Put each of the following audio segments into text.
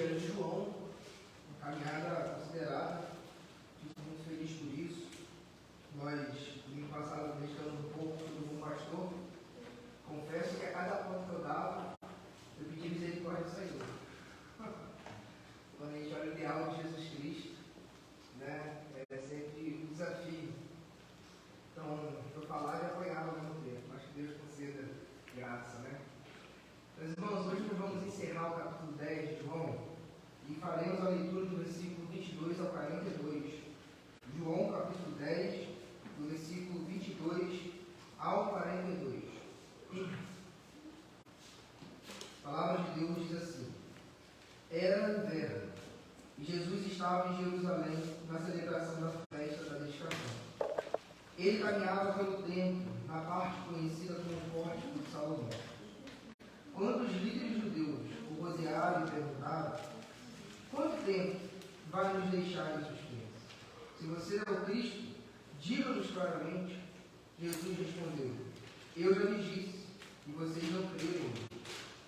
Evangelho de João, uma caminhada considerável, fico muito feliz por isso. Nós, domingo passado, meditamos um pouco sobre o bom pastor. Confesso que a cada ponto que eu dava, eu pedi misericórdia do Senhor. Quando a gente olha o ideal de Jesus Cristo, né, é sempre um desafio. Então, eu falar e apoiar ao mesmo tempo, mas que Deus conceda graça, né? Meus irmãos, hoje nós vamos encerrar o capítulo 10 de João e faremos a leitura do versículo 22 ao 42. João, capítulo 10, do versículo 22 ao 42. A palavra de Deus diz assim: Era inverno, e Jesus estava em Jerusalém na celebração da festa da dedicação. Ele caminhava pelo templo, na parte conhecida como Pórtico de Salomão. Quando os líderes judeus o rodearam e perguntaram: quanto tempo vai nos deixar em suspenso? Se você é o Cristo, diga-nos claramente. Jesus respondeu: eu já lhes disse, e vocês não creram.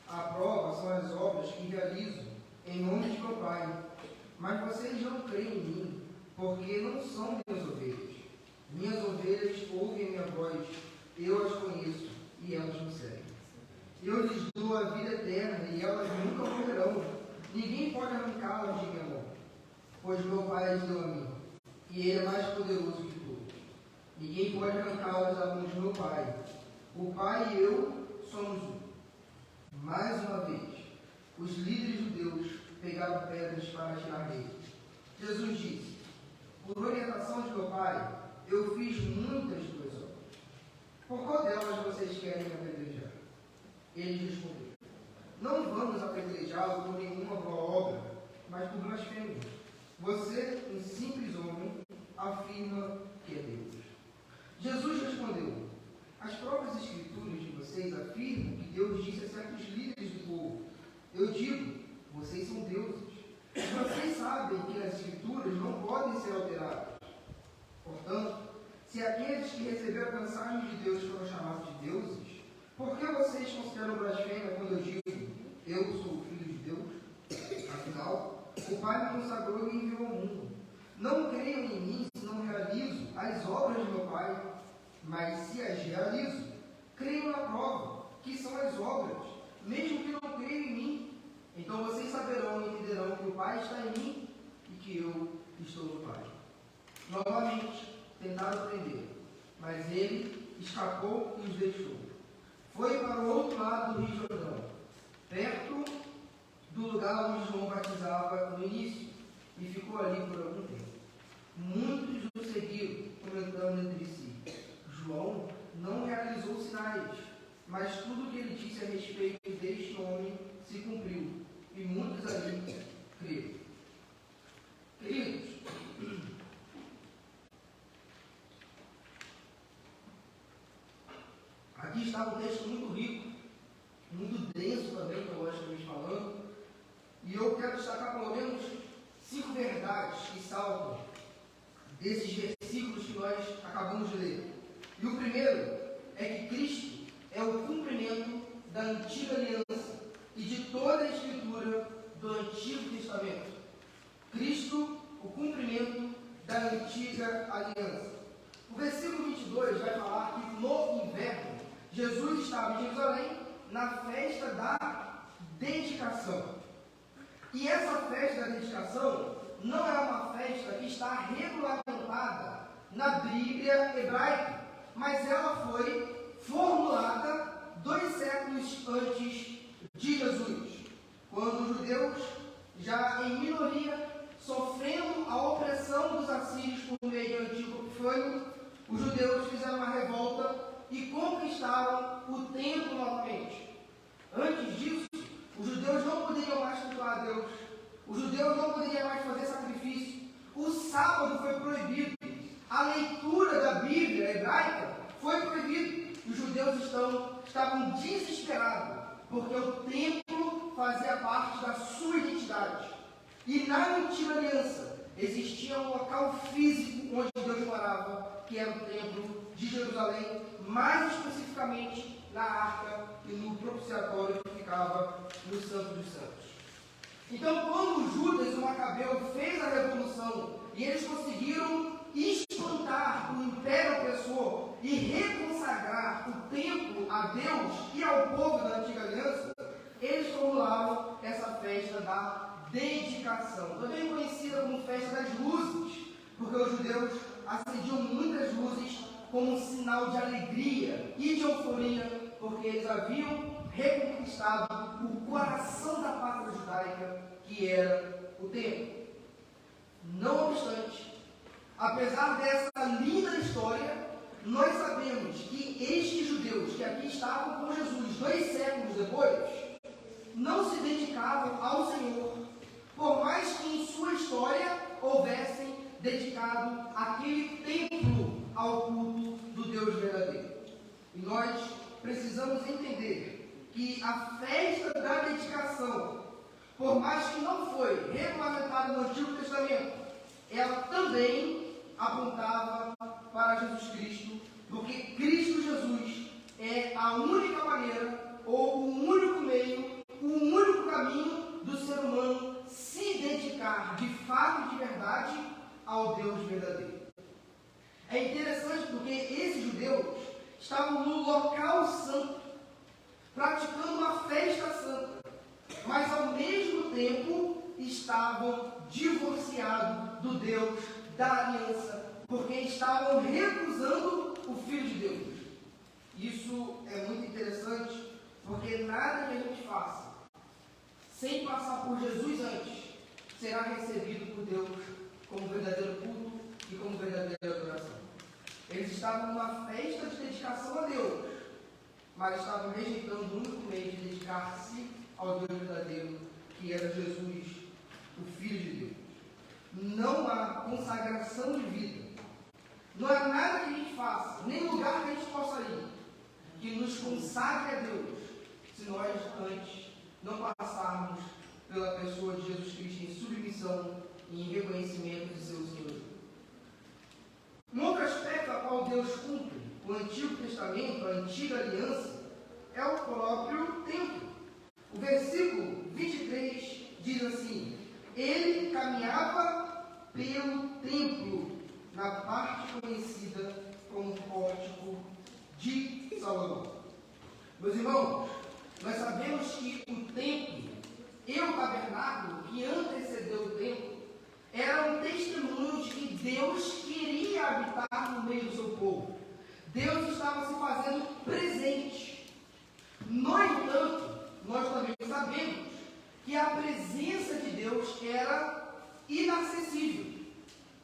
A prova são as obras que realizo em nome de meu Pai. Mas vocês não creem em mim, porque não são minhas ovelhas. Minhas ovelhas ouvem minha voz, eu as conheço, e elas me seguem. Eu lhes dou a vida eterna, e elas nunca morrerão. Ninguém pode arrancá-las de minha mão, pois meu Pai as deu a mim, e Ele é mais poderoso que todos. Ninguém pode arrancá-las da mão de meu Pai. O Pai e eu somos um. Mais uma vez, os líderes judeus pegaram pedras para atirar nele. Jesus disse: por orientação de meu Pai, eu fiz muitas boas obras. Por qual delas vocês querem me apedrejar? Ele respondeu: não vamos apedrejá-lo por nenhuma boa obra, mas por blasfêmia. Você, um simples homem, afirma que é Deus. Jesus respondeu: as próprias escrituras de vocês afirmam que Deus disse a certos líderes do povo: eu digo, vocês são deuses. Vocês sabem que as escrituras não podem ser alteradas. Portanto, se aqueles que receberam a mensagem de Deus foram chamados de deuses, por que vocês consideram blasfêmia quando eu digo, eu sou o Filho de Deus? Afinal, o Pai me consagrou e me enviou ao mundo. Não creiam em mim se não realizo as obras de meu Pai, mas se as realizo, creiam na prova, que são as obras, mesmo que não creiam em mim. Então vocês saberão e entenderão que o Pai está em mim e que eu estou no Pai. Novamente, tentaram prender, mas ele escapou e os deixou. Foi para o outro lado do Rio Jordão, perto do lugar onde João batizava no início, e ficou ali por algum tempo. Muitos o seguiram, comentando entre si: João não realizou sinais, mas tudo o que ele disse a respeito deste homem se cumpriu, e muitos ali creram. Queridos, aqui está um texto muito rico, muito denso também, teologicamente falando, e eu quero destacar pelo menos 5 verdades que saltam desses versículos que nós acabamos de ler. E o primeiro é que Cristo é o cumprimento da antiga aliança e de toda a escritura do Antigo Testamento. Cristo, o cumprimento da antiga aliança. O versículo 22 vai falar que no inverno Jesus estava em Jerusalém na festa da dedicação. E essa festa da dedicação não é uma festa que está regulamentada na Bíblia hebraica, mas ela foi formulada 2 séculos antes de Jesus, quando os judeus, já em minoria, sofrendo a opressão dos assírios por meio de Antíoco Epifânio, os judeus fizeram uma revolta e conquistaram o templo novamente. Antes disso, os judeus não poderiam mais cultuar a Deus, os judeus não poderiam mais fazer sacrifício, o sábado foi proibido, a leitura da Bíblia hebraica foi proibida. Os judeus estavam desesperados, porque o templo fazia parte da sua identidade. E na antiga aliança existia um local físico onde Deus morava, que era o templo de Jerusalém, mais especificamente na arca e no propiciatório que ficava no Santo dos Santos. Então, quando Macabeu fez a revolução e eles conseguiram espantar o império opressor e reconsagrar o templo a Deus e ao povo da antiga aliança, eles formularam essa festa da dedicação, também conhecida como festa das luzes, porque os judeus acendiam muitas luzes como um sinal de alegria e de euforia, porque eles haviam reconquistado o coração da pátria judaica, que era o templo. Não obstante, apesar dessa linda história, nós sabemos que estes judeus que aqui estavam com Jesus 2 séculos depois, não se dedicavam ao Senhor, por mais que em sua história houvessem dedicado aquele templo ao culto do Deus verdadeiro. E nós precisamos entender que a festa da dedicação, por mais que não foi regulamentada no Antigo Testamento, ela também apontava para Jesus Cristo, porque Cristo Jesus é a única maneira, ou o único meio, o único caminho do ser humano se dedicar de fato e de verdade ao Deus verdadeiro. É interessante porque esses judeus estavam no local santo, praticando uma festa santa, mas ao mesmo tempo estavam divorciados do Deus da aliança, porque estavam recusando o Filho de Deus. Isso é muito interessante, porque nada que a gente faça sem passar por Jesus antes será recebido por Deus como verdadeiro culto e como verdadeira adoração. Eles estavam numa festa de dedicação a Deus, mas estavam rejeitando o único meio de dedicar-se ao Deus verdadeiro, que era Jesus, o Filho de Deus. Não há consagração de vida, não há nada que a gente faça, nem lugar que a gente possa ir, que nos consagre a Deus, se nós antes não passarmos pela pessoa de Jesus Cristo em submissão e em reconhecimento de seu Senhor. Um outro aspecto a qual Deus cumpre o Antigo Testamento, a antiga aliança, é o próprio templo. O versículo 23 diz assim: ele caminhava pelo templo, na parte conhecida como Pórtico de Salomão. Meus irmãos, nós sabemos que o templo e o tabernáculo que antecedeu o templo era um testemunho de que Deus queria habitar no meio do seu povo. Deus estava se fazendo presente. No entanto, nós também sabemos que a presença de Deus era inacessível.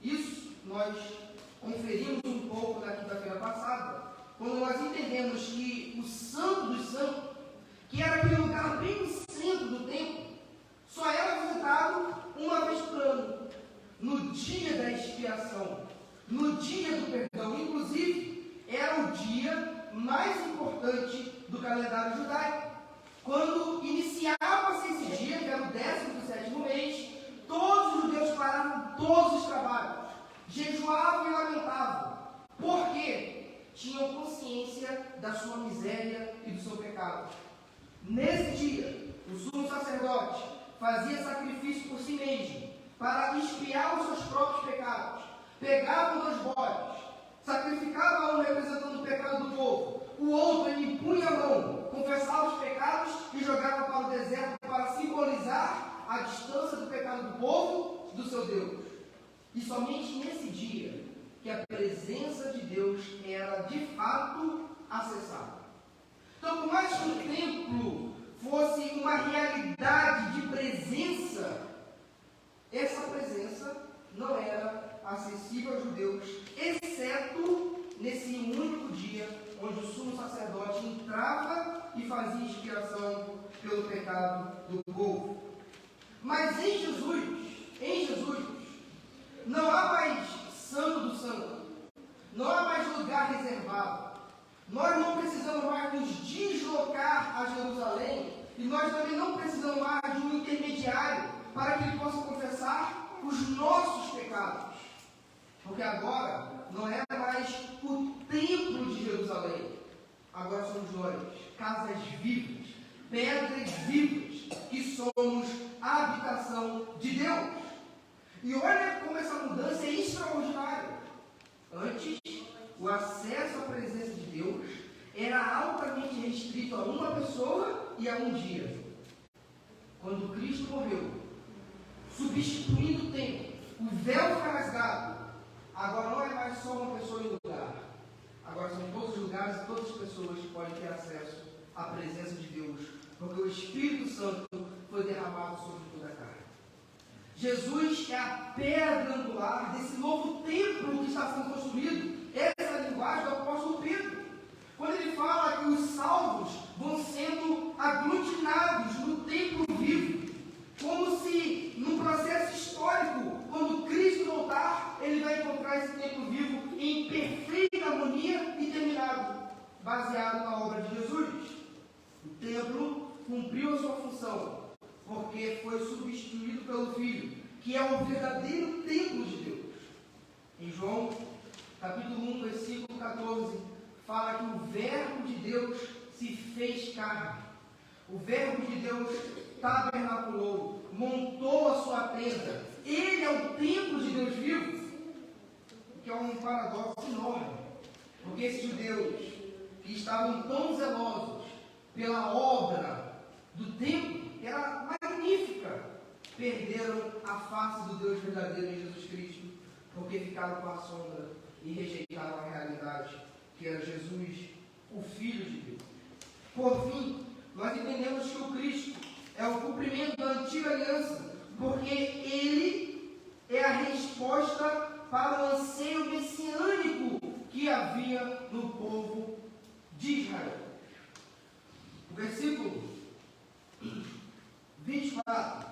Isso nós conferimos um pouco na quinta-feira passada, quando nós entendemos que o Santo dos Santos, que era aquele lugar bem no centro do templo, só era visitado uma vez por ano, no dia da expiação, no dia do perdão. Inclusive, era o dia mais importante do calendário judaico. Quando iniciava-se esse dia, que era o 17º mês, todos os judeus paravam todos os trabalhos, jejuavam e lamentavam. Por quê? Tinham consciência da sua miséria e do seu pecado. Nesse dia, o sumo sacerdote fazia sacrifício por si mesmo, para expiar os seus próprios pecados. Pegava 2 bodes, sacrificava um representando o pecado do povo, o outro ele punha a mão, confessava os pecados e jogava para o deserto para simbolizar a distância do pecado do povo do seu Deus. E somente nesse dia que a presença de Deus era de fato acessada. Então, por mais que o templo fosse uma realidade de presença, essa presença não era acessível aos judeus, exceto nesse único dia onde o sumo sacerdote entrava e fazia expiação pelo pecado do povo. Mas em Jesus, não há mais santo do santo, não há mais lugar reservado. Nós não precisamos mais nos deslocar a Jerusalém e nós também não precisamos mais de um intermediário para que ele possa confessar os nossos pecados. Porque agora não é mais o templo de Jerusalém, agora somos nós, casas vivas, pedras vivas, que somos a habitação de Deus. E olha como essa mudança é extraordinária. Antes, o acesso à presença de Deus era altamente restrito a uma pessoa e a um dia. Quando Cristo morreu, substituindo o templo, o véu foi rasgado. Agora não é mais só uma pessoa e um lugar. Agora são todos os lugares e todas as pessoas que podem ter acesso à presença de Deus, porque o Espírito Santo foi derramado sobre toda a carne. Jesus é a pedra angular desse novo templo que está sendo construído. Essa é a linguagem do apóstolo Pedro. Quando ele fala que os salvos vão sendo aglutinados no templo vivo, como se num processo histórico, quando Cristo voltar, ele vai encontrar esse templo vivo em perfeita harmonia e terminado, baseado na obra de Jesus. O templo cumpriu a sua função, porque foi substituído pelo Filho, que é o verdadeiro templo de Deus. Em João, capítulo 1, versículo 14, fala que o Verbo de Deus se fez carne. O Verbo de Deus tabernaculou, montou a sua tenda. Ele é o templo de Deus vivo, que é um paradoxo enorme, porque esses judeus que estavam tão zelosos pela obra do templo, que era magnífica, perderam a face do Deus verdadeiro em Jesus Cristo, porque ficaram com a sombra e rejeitaram a realidade, que era Jesus, o Filho de Deus. Por fim, nós entendemos que o Cristo é o cumprimento da antiga aliança, porque Ele é a resposta para o anseio messiânico que havia no povo de Israel. O versículo 24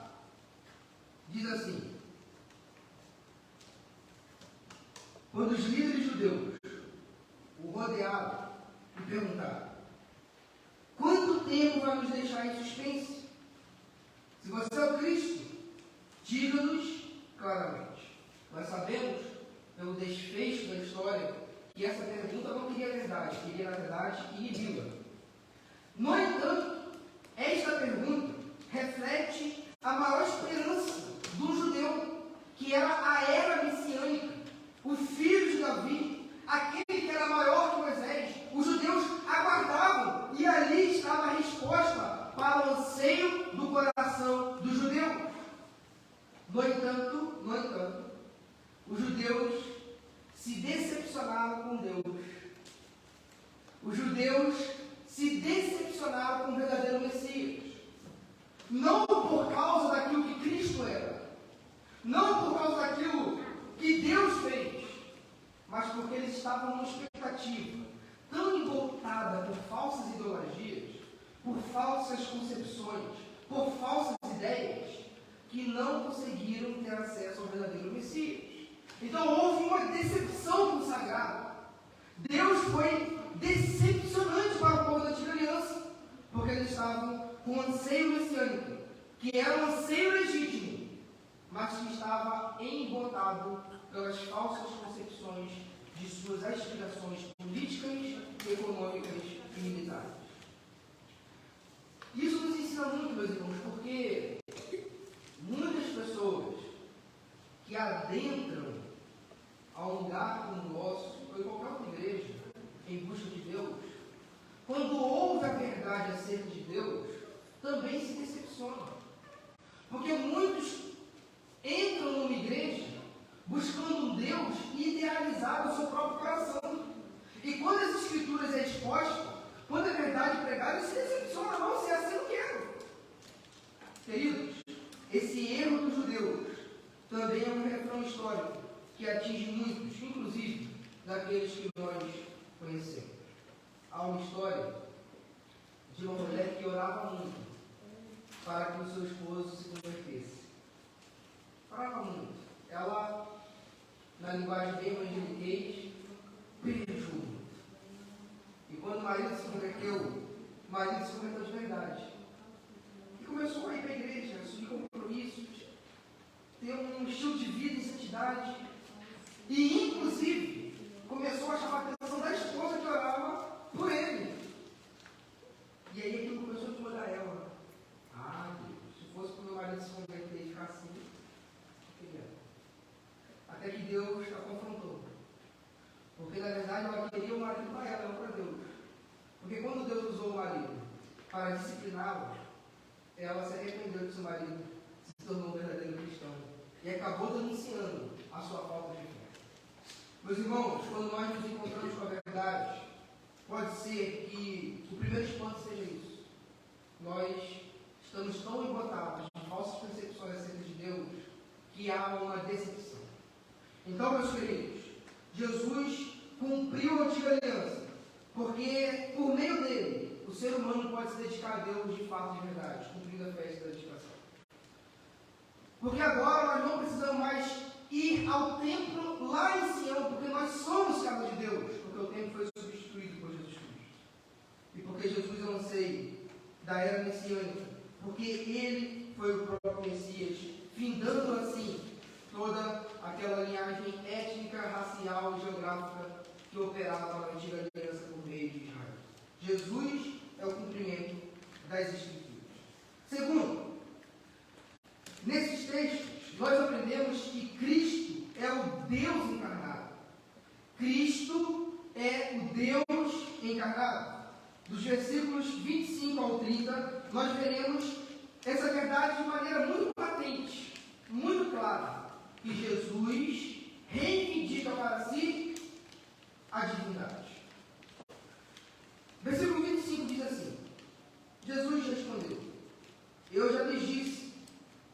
diz assim: quando os líderes judeus o rodearam e perguntaram: quanto tempo vai nos deixar em suspense? Se você é o Cristo, diga-nos claramente. Nós sabemos, pelo desfecho da história, que essa pergunta não queria verdade, queria, na verdade, inibi-la. No entanto, esta pergunta reflete a maior esperança do judeu, que era a era messiânica, o filho de Davi, aquele que era maior que Moisés. Os judeus aguardavam, e ali estava a resposta para o anseio do coração dos judeus. No entanto, os judeus se decepcionaram com Deus. Os judeus se decepcionaram com o verdadeiro Messias. Não por causa daquilo que Cristo era, não por causa daquilo que Deus fez, mas porque eles estavam numa expectativa tão embotada por falsas ideologias, por falsas concepções, por falsas ideias, que não conseguiram ter acesso ao verdadeiro Messias. Então houve uma decepção com o sagrado. Deus foi decepcionante para o povo da antiga aliança, porque eles estavam com um anseio messiânico, que era um anseio legítimo, mas que estava embotado pelas falsas concepções de suas aspirações políticas, econômicas e militares. Isso nos ensina muito, meus irmãos, porque muitas pessoas que adentram a um lugar como o nosso, ou em qualquer outra igreja, em busca de Deus, quando ouve a verdade acerca de Deus, também se decepcionam. Porque muitos entram numa igreja buscando um Deus idealizado no seu próprio coração. E quando as Escrituras é exposta, quando a verdade é pregada, eles se decepcionam. Não, se é assim, eu quero. Queridos, esse erro dos judeus também é um refrão histórico que atinge muitos, inclusive daqueles que nós conhecemos. Há uma história de uma mulher que orava muito para que o seu esposo se convertesse. Orava muito. Ela, na linguagem bem evangeliquez, pediu muito. E quando o marido se converteu de verdade. E começou a ir para a igreja, assumir compromissos, ter um estilo de vida em santidade. E, inclusive, começou a chamar a atenção da esposa que orava por ele. E aí aquilo começou a incomodar ela. Ah, Deus, se fosse para o meu marido se converter e ficar assim, eu queria. para discipliná-la, ela se arrependeu de seu marido, se tornou um verdadeiro cristão e acabou denunciando a sua falta de fé. Meus irmãos, quando nós nos encontramos com a verdade, pode ser que o primeiro espanto seja isso. Nós estamos tão embotados em falsas percepções acerca de Deus que há uma decepção. Então, meus queridos, Jesus cumpriu a antiga aliança, porque por meio dele, o ser humano pode se dedicar a Deus de fato de verdade, cumprindo a fé da dedicação. Porque agora nós não precisamos mais ir ao templo lá em Sião, porque nós somos casa de Deus, porque o templo foi substituído por Jesus Cristo. E porque Jesus é o anseio da era messiânica, porque ele foi o próprio Messias, findando assim toda aquela linhagem étnica, racial e geográfica que operava na antiga aliança por meio de Israel. Jesus é o cumprimento das Escrituras. Segundo, nesses textos, nós aprendemos que Cristo é o Deus encarnado. Cristo é o Deus encarnado. Dos versículos 25 ao 30, nós veremos essa verdade de maneira muito patente, muito clara, que Jesus reivindica para si a divindade. Versículo 25 diz assim: Jesus respondeu: eu já lhes disse,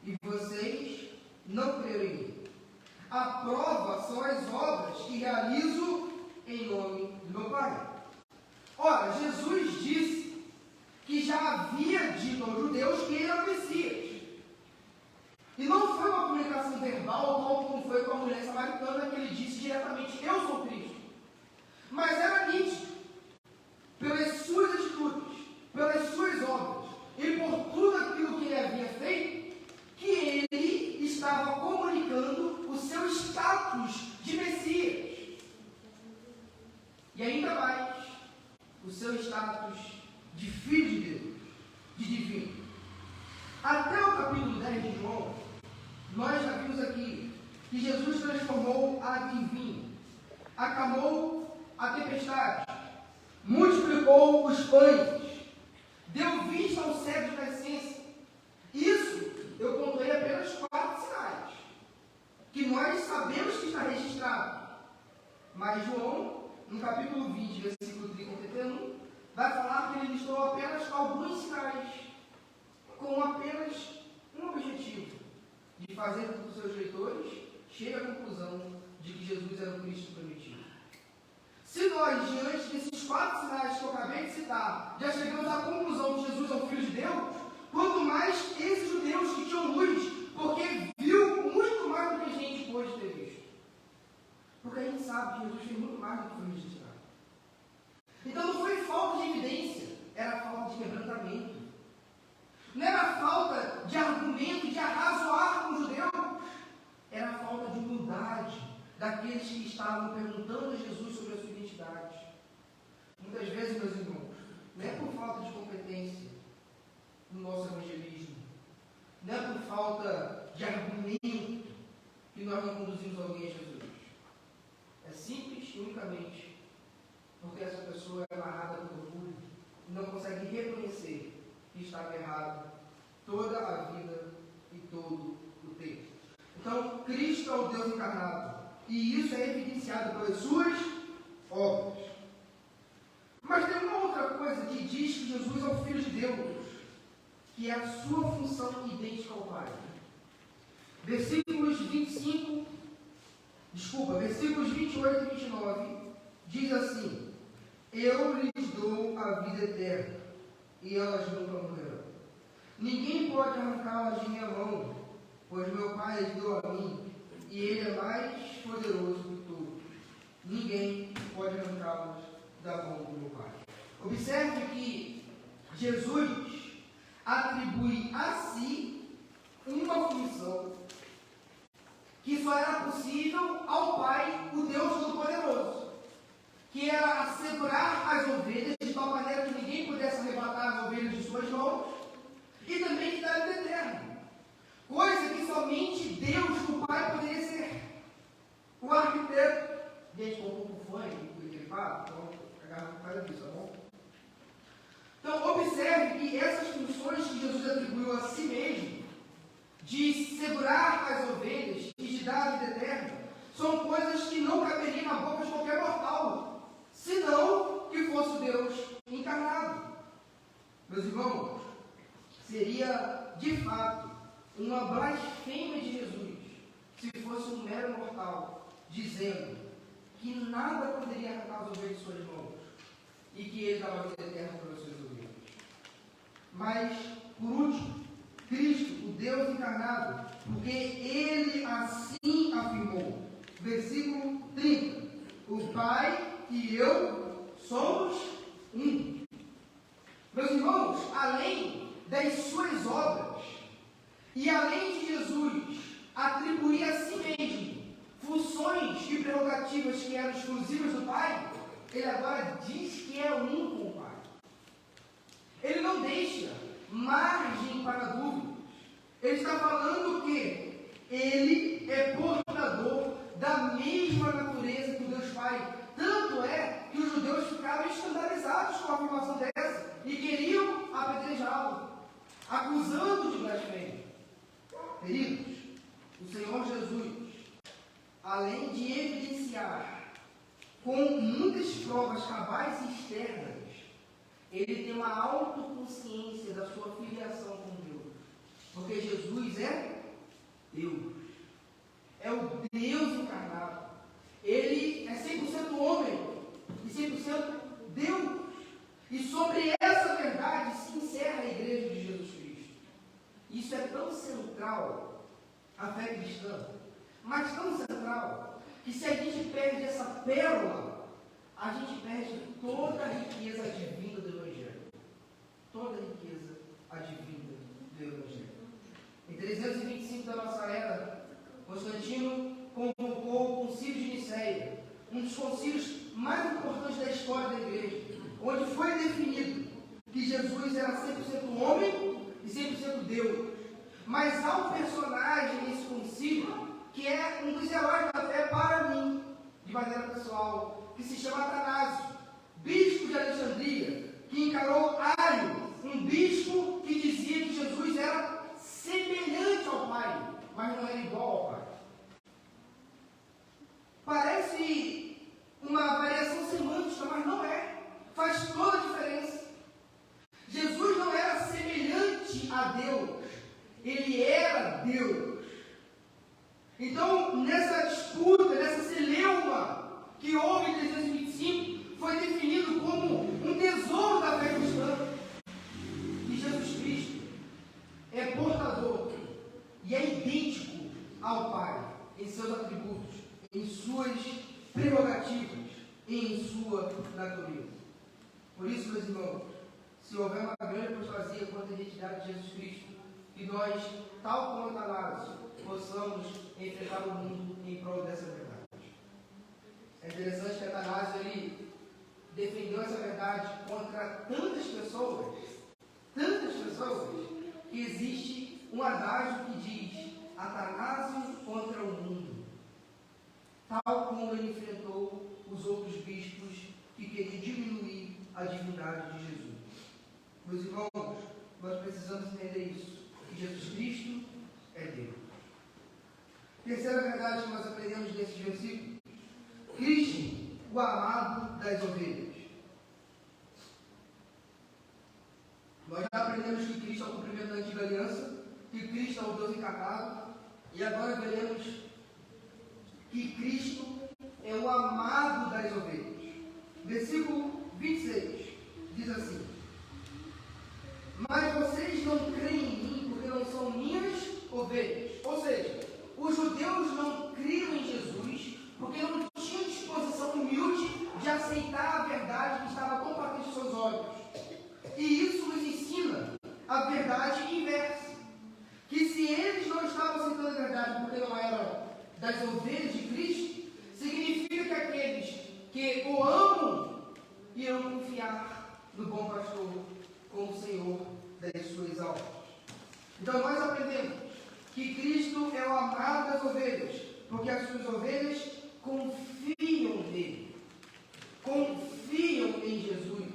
e vocês não creram em mim. A prova são as obras que realizo em nome do meu Pai. Ora, Jesus disse que já havia dito aos judeus que ele era o Messias. E não foi uma comunicação verbal, como foi com a mulher samaritana, que ele disse diretamente: eu sou Cristo. Mas era nítido, pelas suas atitudes, pelas suas obras, e por tudo aquilo que ele havia feito, que ele estava comunicando o seu status de Messias. E ainda mais, o seu status de filho de Deus, de divino. Até o capítulo 10 de João, nós já vimos aqui que Jesus transformou a água em vinho, acalmou a tempestade, multiplicou os pães, deu vista ao cego de nascença. Isso eu contei apenas 4 sinais, que nós sabemos que está registrado. Mas João, no capítulo 20, versículo 30 e 31, vai falar que ele listou apenas alguns sinais, com apenas um objetivo: de fazer com que os seus leitores cheguem à conclusão de que Jesus era o Cristo prometido. Se nós, diante desses 4 sinais que eu acabei de citar, já chegamos à conclusão que Jesus é o Filho de Deus, quanto mais esses judeus que tinham luz, porque viu muito mais do que a gente pôde ter visto. Porque a gente sabe que Jesus fez muito mais do que foi registrado. Então não foi falta de evidência, era falta de quebrantamento. Não era falta de argumento, de arrazoar com os judeus. Era falta de humildade daqueles que estavam perguntando a Jesus sobre a sua identidade. Muitas vezes, meus irmãos, não é por falta de competência no nosso evangelismo, não é por falta de argumento que nós não conduzimos alguém a Jesus. É simples e unicamente porque essa pessoa é amarrada pelo orgulho e não consegue reconhecer que estava errado toda a vida e todo o tempo. Então, Cristo é o Deus encarnado, e isso é evidenciado pelas suas obras. Mas tem uma outra coisa que diz que Jesus é o Filho de Deus, que é a sua função idêntica ao Pai. Versículos 28 e 29 diz assim: eu lhes dou a vida eterna, e elas nunca morrerão. Ninguém pode arrancá-las de minha mão, pois meu Pai as deu a mim, e ele é mais poderoso que todos. Ninguém pode arrancá-las da mão do meu Pai. Observe que Jesus atribui a si uma função que só era possível ao Pai, o Deus Todo-Poderoso, que era assegurar as ovelhas de tal maneira que ninguém pudesse arrebatar as ovelhas de suas mãos, e também de dar vida eterna, coisa que somente Deus, o Pai, poderia ser. O arquiteto, gente, com um pouco fã do que ele fala, então agarra por causa disso, tá bom? Então, observe que que essas funções que Jesus atribuiu a si mesmo, de segurar as ovelhas e de dar a vida eterna, são coisas que não caberiam na boca de qualquer mortal, senão que fosse Deus encarnado. Meus irmãos, seria de fato uma blasfêmia de Jesus se fosse um mero mortal dizendo que nada poderia arrancar as ovelhas de suas mãos e que ele dava a vida eterna para as suas ovelhas. Mas, por último, Cristo, o Deus encarnado, porque ele assim afirmou. Versículo 30. O Pai e eu somos um. Meus irmãos, além das suas obras e além de Jesus atribuir a si mesmo funções e prerrogativas que eram exclusivas do Pai, ele agora diz que é um com o Pai. Ele não deixa margem para dúvidas. Ele está falando que ele é portador da mesma natureza que o Deus Pai. Tanto é que os judeus ficaram escandalizados com a afirmação dessa e queriam apedrejá-lo, acusando de blasfêmia. Queridos, o Senhor Jesus, além de evidenciar com muitas provas cabais e externas, ele tem uma autoconsciência da sua filiação com Deus. Porque Jesus é Deus. É o Deus encarnado. Ele é 100% homem e 100% Deus. E sobre essa verdade se encerra a igreja de Jesus Cristo. Isso é tão central à fé cristã, mas tão central, que se a gente perde essa pérola, a gente perde toda a riqueza advinda do Evangelho. Toda a riqueza advinda do Evangelho. Em 325 da nossa era, Constantino convocou o Concílio de Nicéia, um dos concílios mais importantes da história da igreja, onde foi definido que Jesus era 100% homem e 100% Deus. Mas há um personagem nesse concílio que é um dos heróis da fé para mim, de maneira pessoal, que se chama Atanásio, bispo de Alexandria, que encarou Ário, um bispo que dizia que Jesus era semelhante ao Pai, mas não era igual ao Pai. Parece uma variação semântica, mas não é. Faz toda a diferença. Jesus não era semelhante a Deus, ele era Deus. Então, nessa disputa, nessa celeuma que houve em 325, foi definido como um tesouro da fé cristã. E Jesus Cristo é portador e é idêntico ao Pai em seus atributos, em suas prerrogativas e em sua natureza. Por isso, meus irmãos, se houver uma grande apostasia quanto à identidade de Jesus Cristo, que nós, tal como Atanásio, possamos enfrentar o mundo em prol dessa verdade. É interessante que Atanásio ele defendeu essa verdade contra tantas pessoas, que existe um adágio que diz: Atanásio contra o mundo. Tal como ele enfrentou os outros bispos que queriam diminuir a divindade de Jesus. Meus irmãos, nós precisamos entender isso, que Jesus Cristo é Deus. Terceira verdade que nós aprendemos desses versículos: Cristo, o amado das ovelhas. Nós já aprendemos que Cristo é o cumprimento da antiga aliança, que Cristo é o Deus encarnado, e agora veremos que Cristo é o amado das ovelhas. Versículo 26 diz assim: mas vocês não creem em mim porque não são minhas ovelhas. Ou seja, os judeus não criam em Jesus porque não tinham disposição humilde de aceitar a verdade que estava tão patente aos seus olhos. E isso nos ensina a verdade inversa. Que se eles não estavam aceitando a verdade porque não eram das ovelhas de Cristo, significa que aqueles que o amam irão confiar no bom pastor como o Senhor das suas almas. Então nós aprendemos que Cristo é o amado das ovelhas, porque as suas ovelhas confiam nele, confiam em Jesus.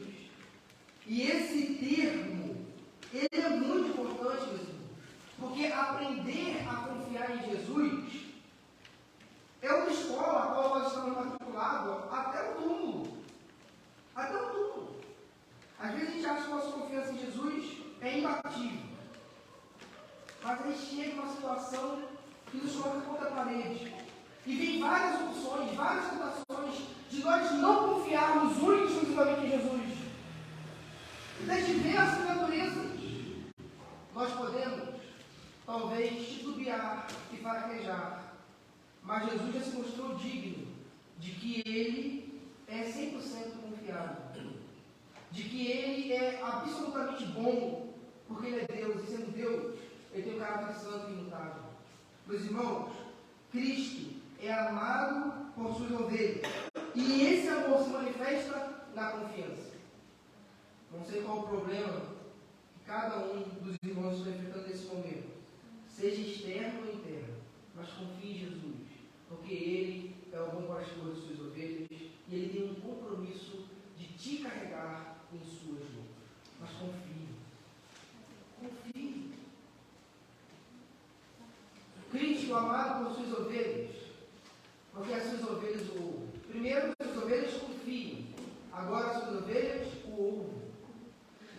E esse termo Jesus é uma escola a qual nós estamos matriculados até o túmulo. Até o túmulo. Às vezes a gente acha que a nossa confiança em Jesus é imbatível. Mas aí chega uma situação que nos coloca contra a parede. E vem várias opções, várias tentações de nós não confiarmos única e exclusivamente em Jesus. Das diversas naturezas. Nós podemos, talvez, titubear e fraquejar. Mas Jesus já se mostrou digno de que Ele é 100% confiável. De que Ele é absolutamente bom, porque Ele é Deus. E sendo Deus, Ele tem um caráter santo e imutável. Meus irmãos, Cristo é amado por suas ovelhas. E esse amor se manifesta na confiança. Não sei qual o problema que cada um dos irmãos está enfrentando nesse momento. Seja externo ou interno. Mas confie em Jesus. Porque Ele é o bom pastor de suas ovelhas. E Ele tem um compromisso de te carregar em suas mãos. Mas confie. Confie. Cristo, amado por suas ovelhas, porque as suas ovelhas o ouvem. Primeiro, as suas ovelhas confiam. Agora, as suas ovelhas o ouvem.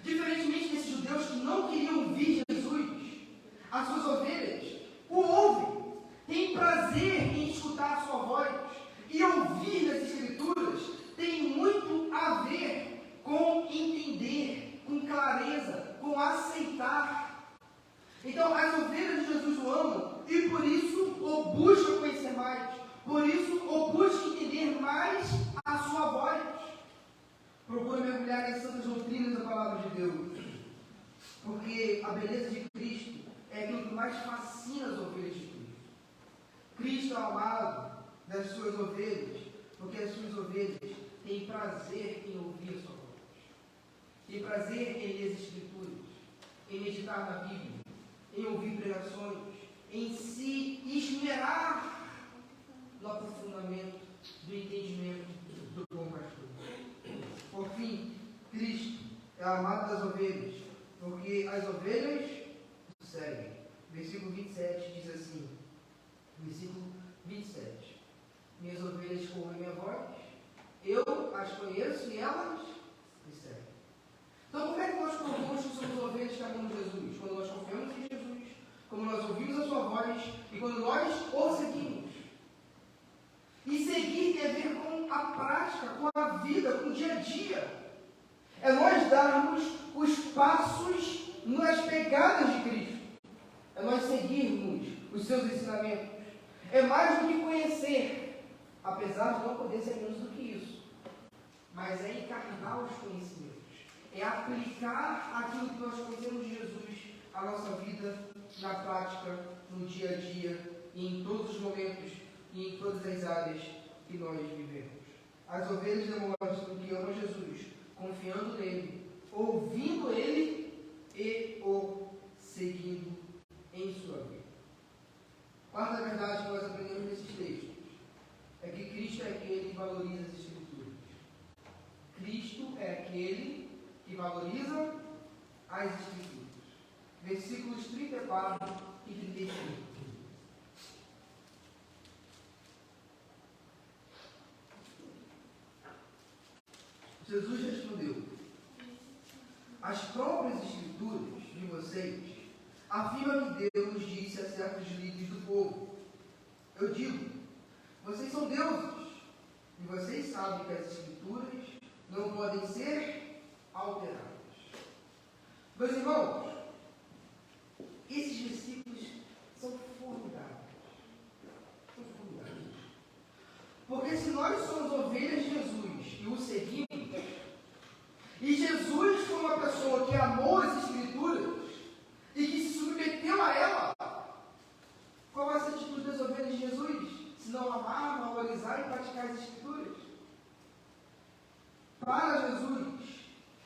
Diferentemente desses judeus que não queriam ouvir Jesus, as suas ovelhas o ouvem. Têm prazer em escutar a sua voz. E ouvir nas Escrituras tem muito a ver com entender, com clareza, com aceitar. Então, as ovelhas de Jesus o amam e por isso o buscam conhecer mais. Por isso o buscam entender mais a sua voz. Procure mergulhar nas santas doutrinas da palavra de Deus. Porque a beleza de Cristo é aquilo que mais fascina as ovelhas de Cristo. Cristo é amado das suas ovelhas, porque as suas ovelhas têm prazer em ouvir a sua voz. Têm prazer em ler as Escrituras, em meditar na Bíblia, em ouvir pregações, em se esmerar no aprofundamento do entendimento do bom pastor. Por fim, Cristo é amado das ovelhas, porque as ovelhas o seguem. Versículo 27 diz assim, versículo 27, minhas ovelhas ouvem minha voz, eu as conheço e elas me seguem. Então, como é que nós provamos que somos ovelhas que amamos Jesus? Quando nós confiamos em Jesus, quando nós ouvimos a sua voz e quando nós o seguimos. E seguir tem a ver com a prática, com a vida, com o dia a dia. É nós darmos os passos nas pegadas de Cristo. É nós seguirmos os seus ensinamentos. É mais do que conhecer, apesar de não poder ser menos do que isso. Mas é encarnar os conhecimentos. É aplicar aquilo que nós conhecemos de Jesus à nossa vida, na prática, no dia a dia, e em todos os momentos, e em todas as áreas que nós vivemos. As ovelhas demonstram que amam Jesus, confiando nele, ouvindo ele e o seguindo em sua vida. Quarta verdade que nós aprendemos nesses textos é que Cristo é aquele que valoriza as Escrituras. Cristo é aquele que valoriza as Escrituras. Versículos 34 e 35. Jesus respondeu: as próprias Escrituras de vocês afirmam que Deus disse a certos líderes do povo: eu digo, vocês são deuses, e vocês sabem que as Escrituras não podem ser alteradas. Meus irmãos, esses versículos são formidáveis. São formidáveis. Porque se nós somos ovelhas de Jesus e o seguimos, e Jesus foi uma pessoa que amou as Escrituras e que se submeteu a ela, qual vai ser a atitude das ovelhas de Jesus? Se não amar, valorizar e praticar as Escrituras? Para Jesus,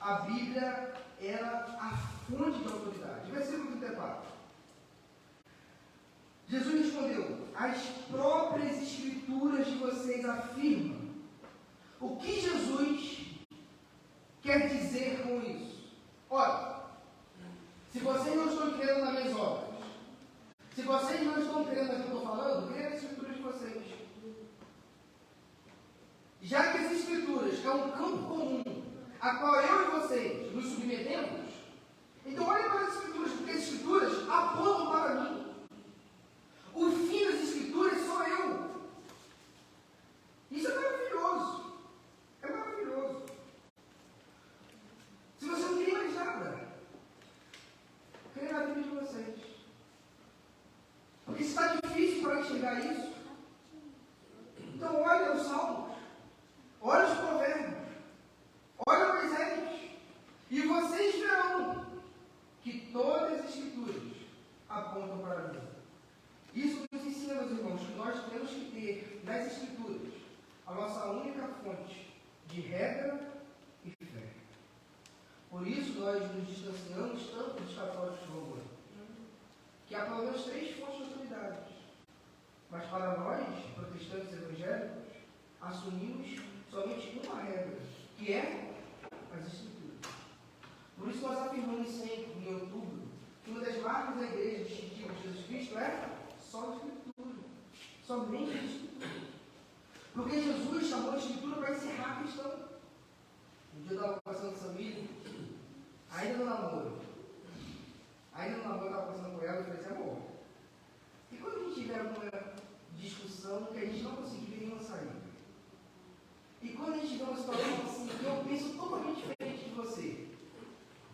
a Bíblia era a fonte de autoridade. Versículo 34. Jesus respondeu: as próprias Escrituras de vocês afirmam. O que Jesus quer dizer com isso? Olha, se vocês não estão crendo nas minhas obras, Se vocês não estão crendo no que eu estou falando, creia nas escrituras de vocês. Já que as escrituras é um campo comum, a qual eu e vocês nos submetemos, então olhem para as escrituras, porque as escrituras apontam para mim. O fim das escrituras sou eu. Isso é maravilhoso. É maravilhoso. Se você não tem mais nada, creia na Bíblia de vocês. Porque se está difícil para enxergar isso, então olha os Salmos, olha os Provérbios, olha Moisés, e vocês verão que todas as escrituras apontam para mim. Isso nos ensina, meus irmãos, que nós temos que ter nas escrituras a nossa única fonte de regra e fé. Por isso nós nos distanciamos tanto dos católicos romanos, que há pelo menos 3 fontes de autoridade. Mas para nós, protestantes evangélicos, assumimos somente uma regra, que é as escrituras. Por isso nós afirmamos sempre, em outubro, que uma das marcas da igreja distintiva de Jesus Cristo é só a escritura. Somente a escritura. Porque Jesus chamou a escritura para encerrar a questão. No dia da vocação de Samira, ainda no namoro, eu estava conversando com ela e falei assim, amor, e quando a gente tiver alguma discussão que a gente não conseguir ver nenhuma saída? E quando a gente tiver uma situação assim, que eu penso totalmente diferente de você,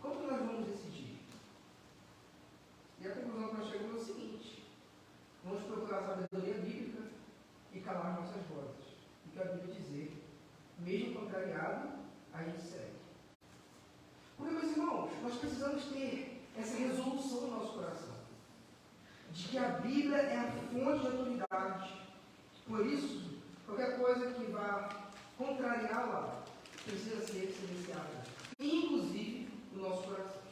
como que nós vamos decidir? E a conclusão que nós chegamos é o seguinte: vamos procurar a sabedoria bíblica e calar nossas vozes. O que a Bíblia dizer, mesmo contrariado, a gente segue. Porque, meus irmãos, nós precisamos ter essa resolução no nosso coração, de que a Bíblia é a fonte de autoridade. Por isso, qualquer coisa que vá contrariá-la precisa ser silenciada, inclusive no nosso coração.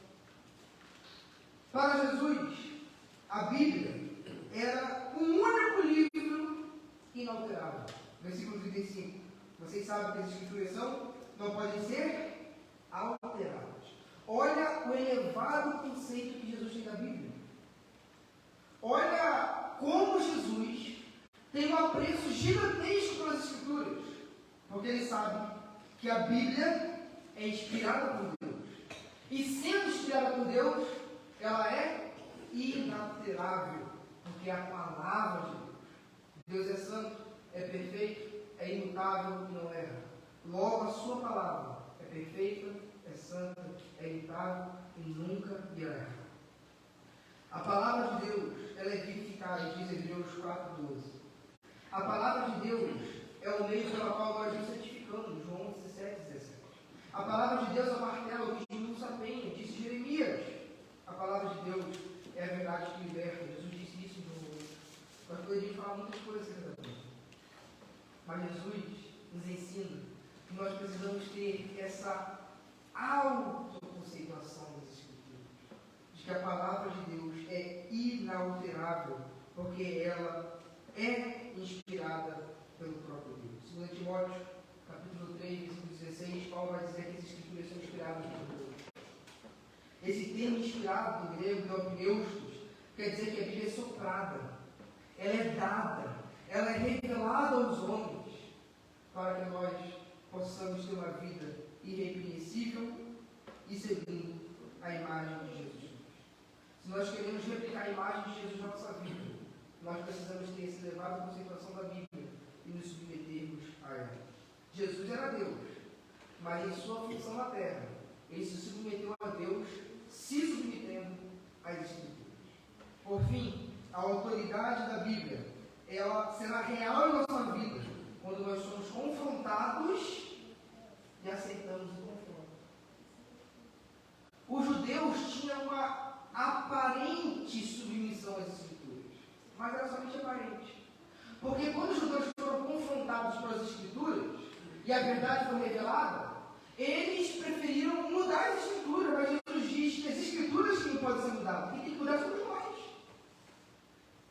Para Jesus, a Bíblia era um único livro inalterável. Versículo 35. Vocês sabem que as escrituras não podem ser alteradas. Olha o elevado conceito que Jesus tem da Bíblia. Olha como Jesus tem um apreço gigantesco pelas Escrituras. Porque ele sabe que a Bíblia é inspirada por Deus. E sendo inspirada por Deus, ela é inalterável. Porque é a palavra de Deus. Deus é santo, é perfeito, é imutável e não erra. Logo, a sua palavra é perfeita, é santa, é imutável e nunca irá errar. A palavra de Deus, ela é vivificada, diz Hebreus 4:12. A palavra de Deus é o meio pelo qual nós nos santificamos, João 17:17. A palavra de Deus é o martelo que esmiuça a penha, disse Jeremias. A palavra de Deus é a verdade que liberta. Jesus disse isso em João 8. Nós poderíamos falar muitas coisas acerca disso. Mas Jesus nos ensina que nós precisamos ter essa autoconceituação das Escrituras, de que a palavra de Deus é inalterável, porque ela é inspirada pelo próprio Deus. 2 Timóteo, capítulo 3, versículo 16, Paulo vai dizer que as Escrituras são inspiradas por Deus. Esse termo inspirado do grego, neopneustos, quer dizer que a Bíblia é soprada, ela é dada, ela é revelada aos homens, para que nós possamos ter uma vida irrepreensível e segundo a imagem de Jesus. Se nós queremos replicar a imagem de Jesus na nossa vida, nós precisamos ter esse elevado conceituação da Bíblia e nos submetermos a ela. Jesus era Deus, mas em sua função na terra, ele se submeteu a Deus, se submetendo às Escrituras. Por fim, a autoridade da Bíblia, ela será real em nossa vida quando nós somos confrontados e aceitamos o confronto. Os judeus tinham uma aparente submissão às Escrituras, mas era somente aparente. Porque quando os judeus foram confrontados pelas Escrituras e a verdade foi revelada, eles preferiram mudar as Escrituras, mas Jesus diz que as Escrituras que não podem ser mudadas, quem tem que mudar somos nós.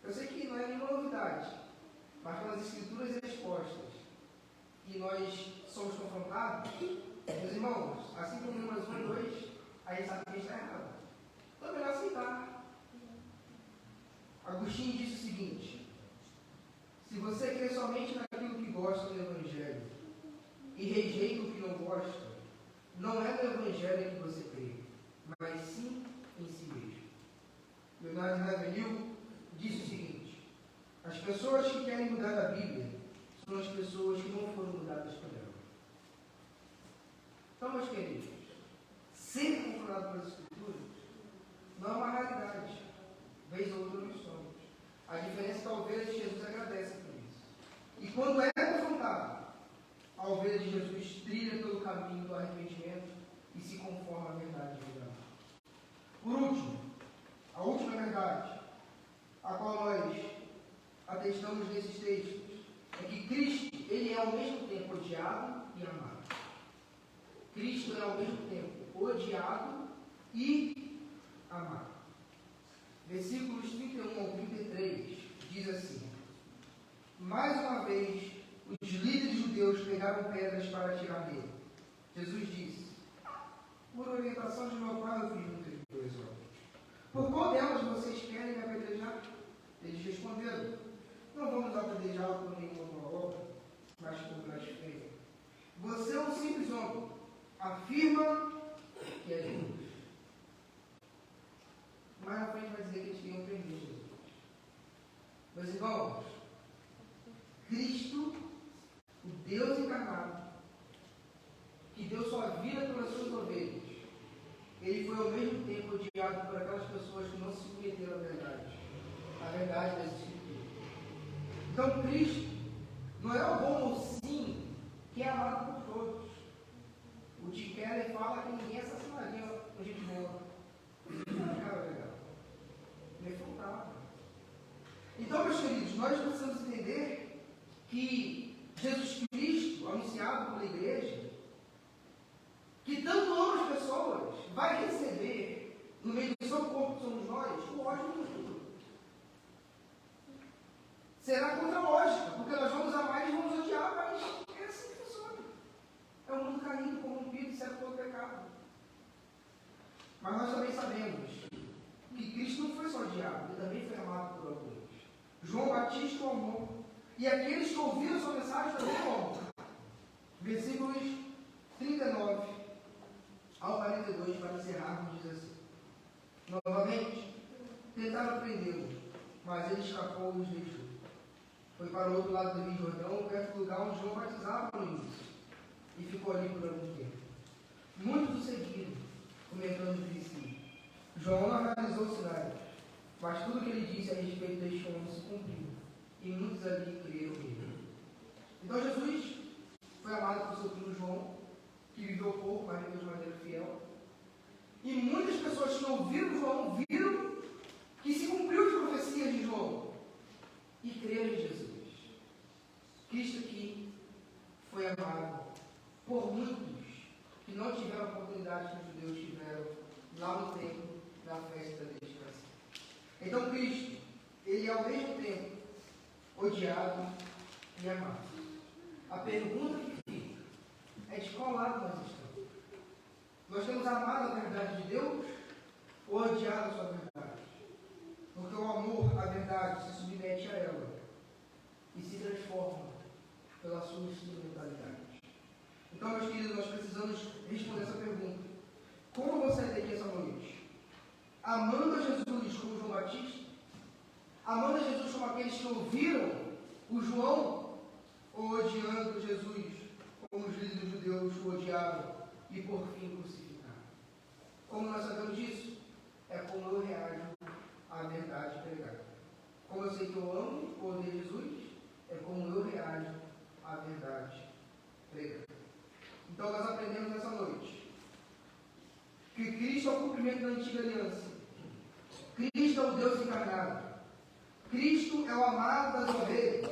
Eu sei que não é nenhuma novidade, mas pelas Escrituras expostas que nós somos confrontados, meus irmãos, assim como em Romanos 1 e 2, a gente sabe que a gente está errado. Então é melhor aceitar. Agostinho disse o seguinte: se você crê somente naquilo que gosta do Evangelho e rejeita o que não gosta, não é no Evangelho que você crê, mas sim em si mesmo. Leonardo Ravenhill disse o seguinte: as pessoas que querem mudar a Bíblia são as pessoas que não foram mudadas por ela. Então, meus queridos, ser confrontado pelas Escrituras não é uma raridade, vez ou outra nós somos. A diferença é que a ovelha de Jesus agradece por isso. E quando é confrontado, a ovelha de Jesus trilha pelo caminho do arrependimento e se conforma à verdade de Deus. Por último, a última verdade, a qual nós atestamos nesses textos, é que Cristo, ele é ao mesmo tempo odiado e amado. Cristo é ao mesmo tempo odiado e amado. Versículos 31 ao 33 diz assim: mais uma vez, os líderes judeus pegaram pedras para atirar nele. Jesus disse: por orientação de meu pai, eu fiz muitas coisas. Por qual delas vocês querem me apedrejar? Eles responderam: não vamos apedrejá-lo por nenhuma boa obra, mas por blasfêmia. Você é um simples homem, afirma que é Deus. Mais na frente vai dizer que eles queriam prender Jesus. Meus irmãos, Cristo, o Deus encarnado, que deu sua vida pelas suas ovelhas, ele foi ao mesmo tempo odiado por aquelas pessoas que não se submeteram à verdade das Escrituras. Então, Cristo não é o bom mocinho que é amado por todos. O Tim Keller fala que ninguém assassinaria um gente boa. Isso não é cara legal. Nem faltava. Então, meus queridos, nós precisamos entender que Jesus Cristo, anunciado pela igreja, que tanto ama as pessoas, vai receber, no meio do seu corpo que somos nós, o ódio do mundo. Será contra a lógica, porque nós vamos amar e vamos odiar, mas é assim que funciona. É um mundo caído, corrompido e certo pelo pecado. Mas nós também sabemos que Cristo não foi só odiado, ele também foi amado por alguns. João Batista o amou, e aqueles que ouviram sua mensagem também o amam. Versículos 39 ao 42, para encerrarmos, diz assim: novamente, tentaram prendê-lo, mas ele escapou e os deixou. Foi para o outro lado do Rio Jordão, perto do lugar onde João batizava no início, e ficou ali por algum tempo. Muitos o seguiram, comentando entre si: João não realizou sinais, mas tudo o que ele disse a respeito deste homem se cumpriu, e muitos ali creram nele. Então Jesus foi amado por seu filho João, que viveu pouco, mas viveu de maneira fiel. E muitas pessoas que ouviram João viram que se cumpriu as profecias de João e creram em Jesus. Cristo aqui foi amado por muitos que não tiveram a oportunidade que os judeus tiveram lá no templo da festa da dedicação. Então Cristo, ele é ao mesmo tempo odiado e amado. A pergunta que fica é de qual lado nós estamos? Nós temos amado a verdade de Deus ou odiado a sua verdade? Porque o amor à verdade se submete a ela e se transforma pela sua instrumentalidade. Então, meus queridos, nós precisamos responder essa pergunta. Como você é daqui essa noite? Amando a Jesus como João Batista? Amando a Jesus como aqueles que ouviram o João? Ou odiando Jesus como os líderes judeus o odiaram e por fim crucificaram? Como nós sabemos disso? É como eu reajo à verdade pregada. Como eu sei que eu amo ou odeio Jesus, é como eu reajo à verdade pregada. Então nós aprendemos nessa noite que Cristo é o cumprimento da antiga aliança. Cristo é o Deus encarnado. Cristo é o amado das ovelhas.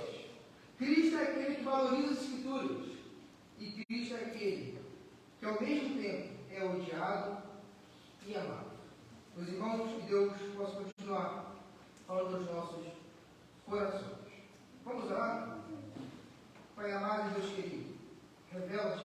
Cristo é aquele que valoriza as Escrituras. E Cristo é aquele que ao mesmo tempo é odiado e amado. Meus irmãos, que Deus possa continuar falando aos nossos corações. Vamos orar? Pai amado e Deus querido, revela